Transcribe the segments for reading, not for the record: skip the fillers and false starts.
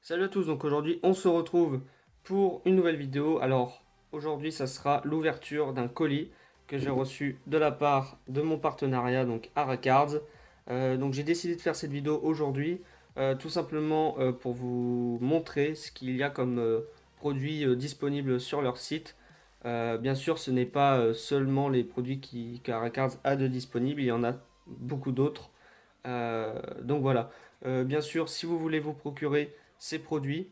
Salut à tous, donc aujourd'hui on se retrouve pour une nouvelle vidéo. Alors aujourd'hui ça sera l'ouverture d'un colis que j'ai reçu de la part de mon partenariat donc Aracards. Donc j'ai décidé de faire cette vidéo aujourd'hui tout simplement pour vous montrer ce qu'il y a comme produits disponibles sur leur site. Bien sûr ce n'est pas seulement les produits qu'Aracards a de disponibles, il y en a beaucoup d'autres. Donc voilà. Bien sûr, si vous voulez vous procurer ces produits,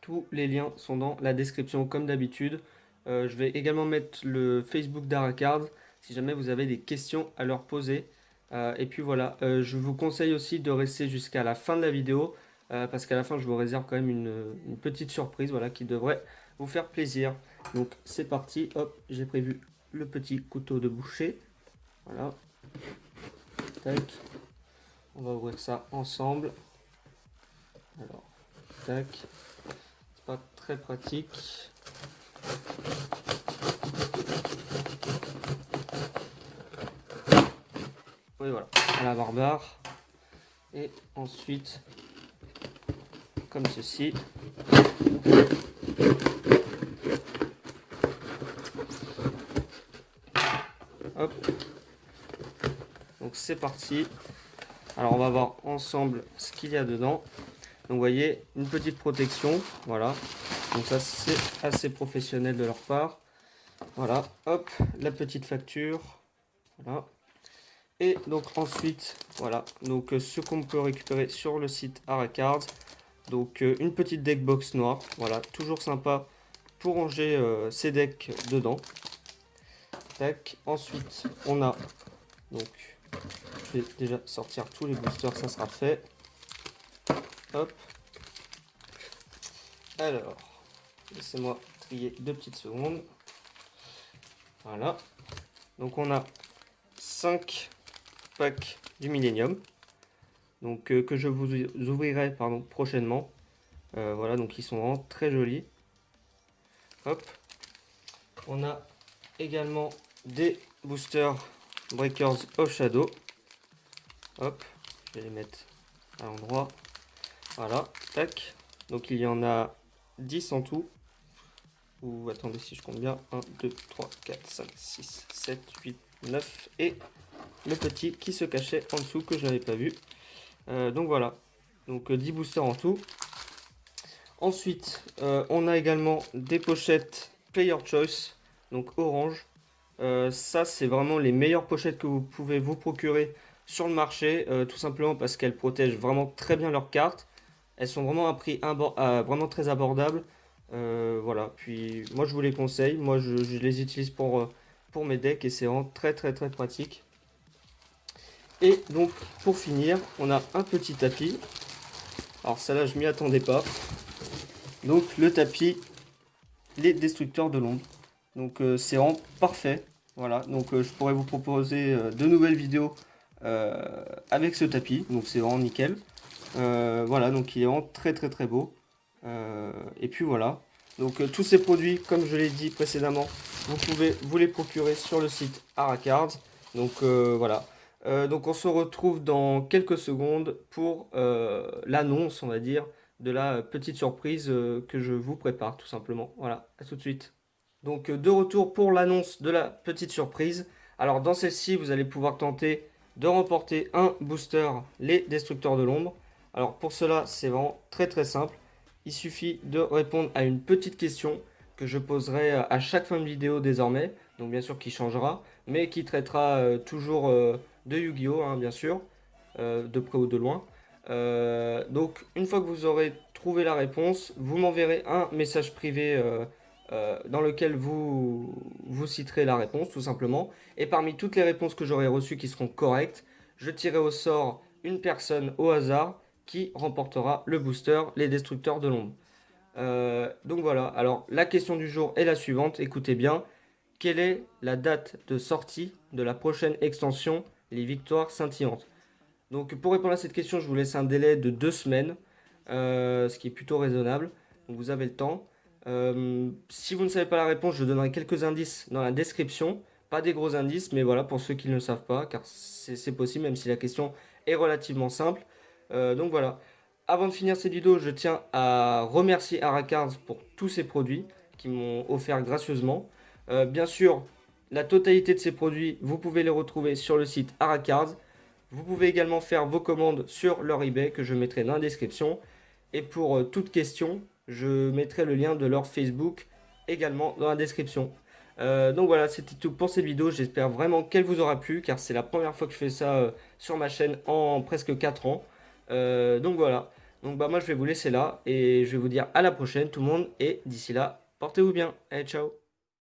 tous les liens sont dans la description comme d'habitude. Je vais également mettre le Facebook d'Aracards si jamais vous avez des questions à leur poser. Et puis voilà, je vous conseille aussi de rester jusqu'à la fin de la vidéo parce qu'à la fin je vous réserve quand même une petite surprise voilà, qui devrait vous faire plaisir. Donc c'est parti, hop, j'ai prévu le petit couteau de boucher. Voilà, tac. On va ouvrir ça ensemble. Alors, tac. C'est pas très pratique. Oui, voilà, à la barbare. Et ensuite, comme ceci. Hop. Donc c'est parti. Alors on va voir ensemble ce qu'il y a dedans. Donc vous voyez, une petite protection. Voilà. Donc ça c'est assez professionnel de leur part. Voilà. Hop, la petite facture. Voilà. Et donc ensuite, voilà. Donc ce qu'on peut récupérer sur le site Aracards. Donc une petite deck box noire. Voilà. Toujours sympa pour ranger ces decks dedans. Tac. Ensuite, on a donc, je vais déjà sortir tous les boosters, ça sera fait. Hop. Alors, laissez-moi trier 2 petites secondes. Voilà. Donc on a 5 packs du Millennium. Donc que je vous ouvrirai pardon, prochainement. Voilà, donc ils sont vraiment très jolis. Hop. On a également des boosters Breakers of Shadow. Hop, je vais les mettre à l'endroit. Voilà, tac. Donc il y en a 10 en tout. Ou attendez si je compte bien. 1, 2, 3, 4, 5, 6, 7, 8, 9. Et le petit qui se cachait en dessous que je n'avais pas vu. Donc voilà. Donc 10 boosters en tout. Ensuite, on a également des pochettes Player Choice. Donc orange. Ça, c'est vraiment les meilleures pochettes que vous pouvez vous procurer sur le marché. Tout simplement parce qu'elles protègent vraiment très bien leurs cartes. Elles sont vraiment à un prix vraiment très abordable. Voilà, puis moi je vous les conseille. Moi je les utilise pour mes decks et c'est vraiment très très très pratique. Et donc pour finir, on a un petit tapis. Alors ça là je m'y attendais pas. Donc le tapis, les destructeurs de l'ombre. Donc c'est vraiment parfait. Voilà, donc je pourrais vous proposer de nouvelles vidéos avec ce tapis. Donc c'est vraiment nickel. Voilà, donc il est vraiment très très très beau. Et puis voilà. Donc tous ces produits, comme je l'ai dit précédemment, vous pouvez vous les procurer sur le site Aracards. Donc voilà. Donc on se retrouve dans quelques secondes pour l'annonce, on va dire, de la petite surprise que je vous prépare tout simplement. Voilà, à tout de suite. Donc de retour pour l'annonce de la petite surprise. Alors dans celle-ci, vous allez pouvoir tenter de remporter un booster, les Destructeurs de l'Ombre. Alors pour cela, c'est vraiment très très simple. Il suffit de répondre à une petite question que je poserai à chaque fin de vidéo désormais. Donc bien sûr qui changera, mais qui traitera toujours de Yu-Gi-Oh! Hein, bien sûr, de près ou de loin. Donc une fois que vous aurez trouvé la réponse, vous m'enverrez un message privé dans lequel vous citerez la réponse tout simplement. Et parmi toutes les réponses que j'aurai reçues qui seront correctes, je tirerai au sort une personne au hasard qui remportera le booster Les Destructeurs de l'Ombre. Donc voilà, alors la question du jour est la suivante, écoutez bien. Quelle est la date de sortie de la prochaine extension Les Victoires Scintillantes? Donc pour répondre à cette question, je vous laisse un délai de 2 semaines, ce qui est plutôt raisonnable. Donc vous avez le temps. Si vous ne savez pas la réponse, je donnerai quelques indices dans la description. Pas des gros indices, mais voilà pour ceux qui ne le savent pas, car c'est possible, même si la question est relativement simple. Donc voilà. Avant de finir cette vidéo, je tiens à remercier Aracards pour tous ces produits qui m'ont offert gracieusement. Bien sûr, la totalité de ces produits, vous pouvez les retrouver sur le site Aracards. Vous pouvez également faire vos commandes sur leur eBay que je mettrai dans la description. Et pour toute question, je mettrai le lien de leur Facebook également dans la description. Donc voilà, c'était tout pour cette vidéo. J'espère vraiment qu'elle vous aura plu car c'est la première fois que je fais ça sur ma chaîne en presque 4 ans. Donc voilà. Donc bah moi je vais vous laisser là et je vais vous dire à la prochaine tout le monde et d'ici là, portez-vous bien. Allez, ciao.